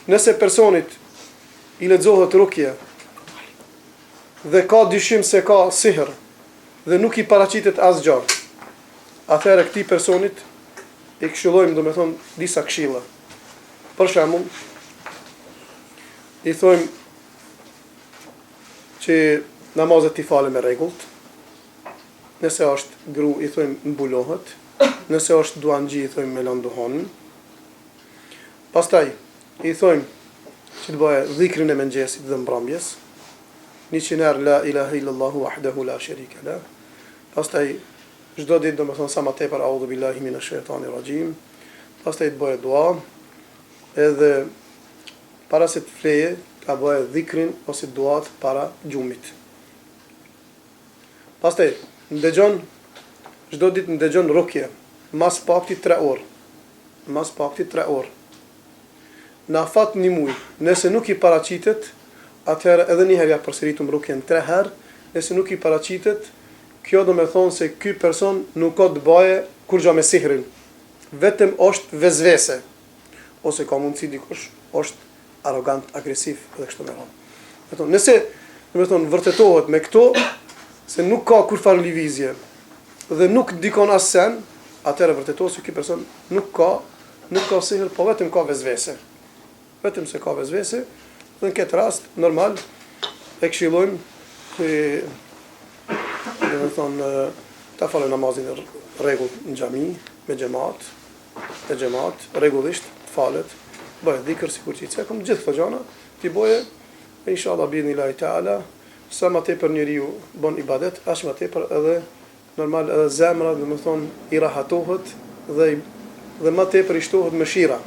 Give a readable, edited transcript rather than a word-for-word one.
nëse personit i lexohet rukje dhe ka dyshim se ka sihr dhe nuk i paraqitet asgjë, atëherë këtij personit i këshillojmë domethënë disa këshilla. Për shembull, i thojmë që namazet t'i falë me rregullt. Nëse është gru, i thojmë mbulohet. Nëse është duanxhi, i thojmë me lënë duhanin. Pastaj i thojmë që të bëjë dhikrin e mëngjesit dhe mbrëmjes. 100 herë la ilaha illallahu wahdahu la sharika lah. Pastaj çdo ditë domethënë sa më tepër a'udhu billahi minash shaitanir rajim. Pastaj të bëjë dua, edhe para se të fleje, ta bëjë dhikrin ose duat para gjumit. Pastaj ndëgjon çdo ditë ndëgjon rukje, mas pakti 3 orë. Mas pakti 3 orë. Në afat një muj, nëse nuk i paraqitet, atëherë edhe një herë ja përsëritum rukjen 3 herë, nëse nuk i paraqitet, kjo do me thonë se ky person nuk ka të baje kur gjo me sihrin, vetëm është vezvese, ose ka mundësi dikush, është arrogant, agresiv, dhe kështu me thonë. Nëse, do me thonë, vërtetohet me këto, se nuk ka kur farë lëvizje, dhe nuk dikon as sen, atëherë vërtetohet se ky person nuk ka sihr, po vetëm ka vezvese. Vetëm se ka vezvese, dhe në këtë rast, normal, e këshillojmë që, do me thonë, ta falë namazin e rregullt në xhami, me xhamat, rregullisht, falet, bëhet dhikr sikur që i cekëm, gjithë këto gjëra, ti bëje, inshallah bi'idhnillahi ta'ala, sa më tepër njeriu bën ibadet, aq më tepër edhe normal edhe zemra, do me thonë, i rahatohet dhe më tepër i shtohet mëshira.